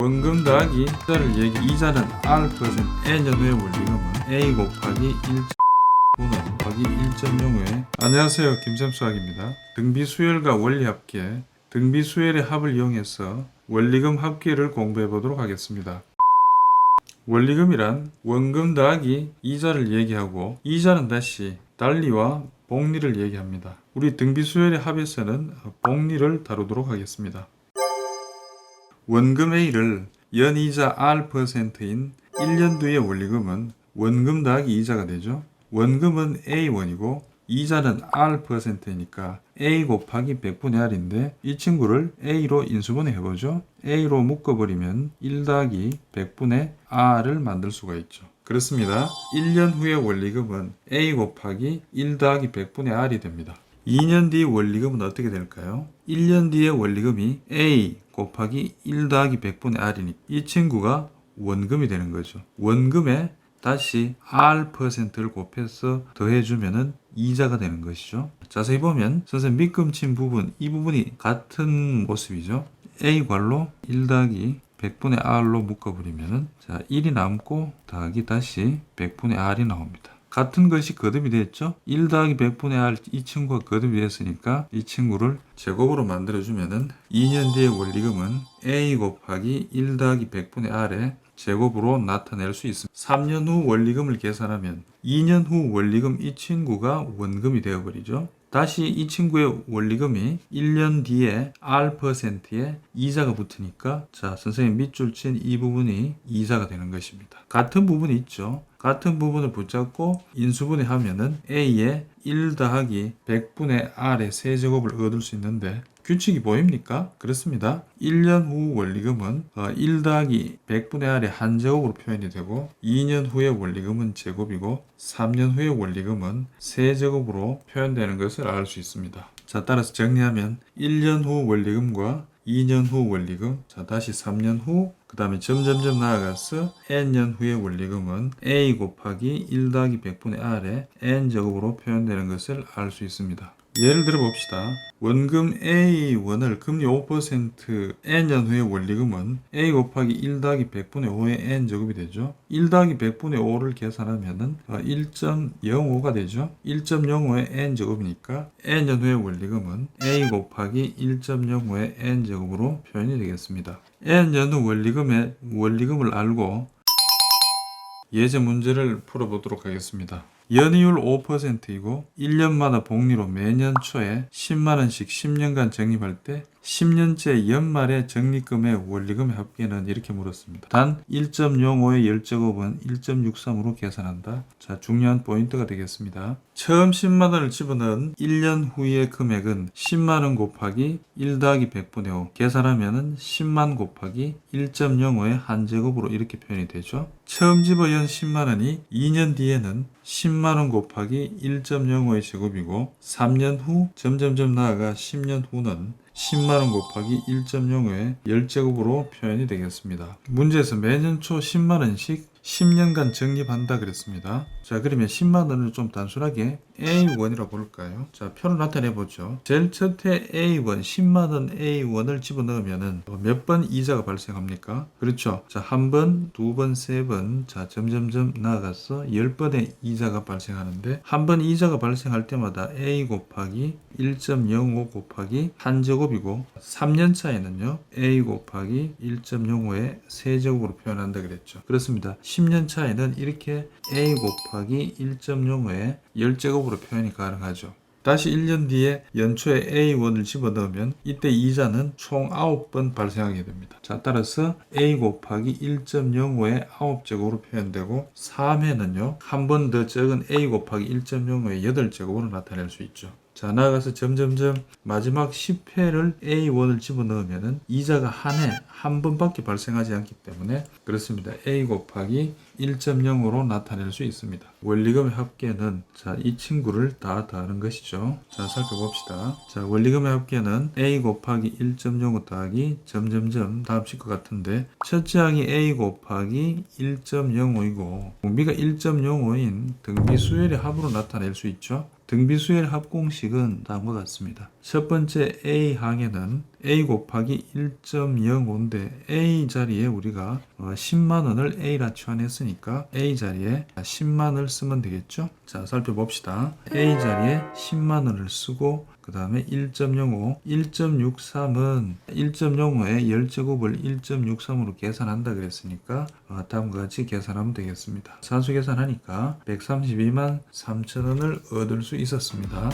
원금 더하기 이자를 얘기 이자는 R% N년후의 원리금은 A 곱하기 1.5는 더하기 1.05에 안녕하세요, 김샘수학입니다. 등비수열과 원리합계, 등비수열의 합을 이용해서 원리금 합계를 공부해 보도록 하겠습니다. 원리금이란 원금 더하기 이자를 얘기하고 이자는 다시 달리와 복리를 얘기합니다. 우리 등비수열의 합에서는 복리를 다루도록 하겠습니다. 원금 A를 연이자 R%인 1년 뒤의 원리금은 원금 더하기 이자가 되죠. 원금은 A1이고 이자는 R%니까 A 곱하기 100분의 R인데 이 친구를 A로 인수분해 해보죠. A로 묶어버리면 1 더하기 100분의 R을 만들 수가 있죠. 그렇습니다. 1년 후의 원리금은 A 곱하기 1 더하기 100분의 R이 됩니다. 2년 뒤의 원리금은 어떻게 될까요? 1년 뒤의 원리금이 A 곱하기 1 더하기 100분의 R이니 이 친구가 원금이 되는 거죠. 원금에 다시 R%를 곱해서 더해주면은 이자가 되는 것이죠. 자세히 보면 선생님 밑금친 부분, 이 부분이 같은 모습이죠. A 괄로 1 더하기 100분의 R로 묶어버리면은 자 1이 남고 더하기 다시 100분의 R이 나옵니다. 같은 것이 거듭이 됐죠. 1 더하기 100분의 R 이 친구가 거듭이 됐으니까 이 친구를 제곱으로 만들어주면은 2년 뒤의 원리금은 A 곱하기 1 더하기 100분의 R의 제곱으로 나타낼 수 있습니다. 3년 후 원리금을 계산하면 2년 후 원리금 이 친구가 원금이 되어버리죠. 다시 이 친구의 원리금이 1년 뒤에 R%에 이자가 붙으니까 자 선생님 밑줄 친 이 부분이 이자가 되는 것입니다. 같은 부분이 있죠. 같은 부분을 붙잡고 인수분해 하면은 A의 1 더하기 100분의 R의 세제곱을 얻을 수 있는데 규칙이 보입니까? 그렇습니다. 1년 후 원리금은 1 더하기 100분의 R의 한제곱으로 표현이 되고 2년 후의 원리금은 제곱이고 3년 후의 원리금은 세제곱으로 표현되는 것을 알 수 있습니다. 자, 따라서 정리하면 1년 후 원리금과 2년 후 원리금, 자 다시 3년 후, 그 다음에 점점점 나아가서 n년 후의 원리금은 a 곱하기 1 더하기 100분의 r의 n제곱으로 표현되는 것을 알 수 있습니다. 예를 들어 봅시다. 원금 A1을 금리 5% N년 후의 원리금은 A 곱하기 1 더하기 100분의 5의 N제곱이 되죠. 1 더하기 100분의 5를 계산하면은 1.05가 되죠. 1.05의 N제곱이니까 N년 후의 원리금은 A 곱하기 1.05의 N제곱으로 표현이 되겠습니다. N년 후 원리금의 원리금을 알고 예제 문제를 풀어보도록 하겠습니다. 연이율 5%이고 1년마다 복리로 매년 초에 10만원씩 10년간 적립할 때 10년째 연말의 적립금의 원리금의 합계는 이렇게 물었습니다. 단 1.05의 열제곱은 1.63으로 계산한다. 자, 중요한 포인트가 되겠습니다. 처음 10만원을 집어넣은 1년 후의 금액은 10만원 곱하기 1 더하기 100분의 5 계산하면은 10만 곱하기 1.05의 한제곱으로 이렇게 표현이 되죠. 처음 집어연 10만원이 2년 뒤에는 10만원 곱하기 1.05의 제곱이고 3년 후 점점점 나아가 10년 후는 10만원 곱하기 1.05의 열제곱으로 표현이 되겠습니다. 문제에서 매년 초 10만원씩 10년간 적립한다 그랬습니다. 자, 그러면 10만원을 좀 단순하게 A1이라고 볼까요? 자, 표를 나타내 보죠. 제일 첫해 A1, 10만원 A1을 집어넣으면은 몇 번 이자가 발생합니까? 그렇죠. 자, 한 번, 두 번, 세 번, 자, 점점점 나아가서 10번의 이자가 발생하는데 한 번 이자가 발생할 때마다 A 곱하기 1.05 곱하기 한제곱이고 3년 차에는요, A 곱하기 1.05의 세제곱으로 표현한다 그랬죠. 그렇습니다. 10년 차에는 이렇게 A 곱하기 1.05의 열제곱으로 표현이 가능하죠. 다시 1년 뒤에 연초에 A1을 집어넣으면 이때 이자는 총 9번 발생하게 됩니다. 자, 따라서 A 곱하기 1.05의 9제곱으로 표현되고 3회는요, 한 번 더 적은 A 곱하기 1.05의 8제곱으로 나타낼 수 있죠. 자, 나아가서 점점점 마지막 10회를 A1을 집어넣으면 이자가 한 번밖에 발생하지 않기 때문에 그렇습니다. A 곱하기 1.0으로 나타낼 수 있습니다. 원리금의 합계는 자, 이 친구를 다 더하는 것이죠. 자, 살펴봅시다. 자, 원리금의 합계는 A 곱하기 1.05 더하기 점점점 다음 식과 같은데 첫째 항이 A 곱하기 1.05이고 공비가 1.05인 등비수열의 합으로 나타낼 수 있죠. 등비수열 합 공식은 다음과 같습니다. 첫 번째 A항에는 A 곱하기 1.05인데 A 자리에 우리가 10만 원을 A라 치환했으니까 A 자리에 10만 원을 쓰면 되겠죠. 자, 살펴봅시다. A 자리에 10만 원을 쓰고 그 다음에 1.05, 1.63은 1.05에 10제곱을 1.63으로 계산한다 그랬으니까 다음과 같이 계산하면 되겠습니다. 산수 계산하니까 132만 3천 원을 얻을 수 있었습니다.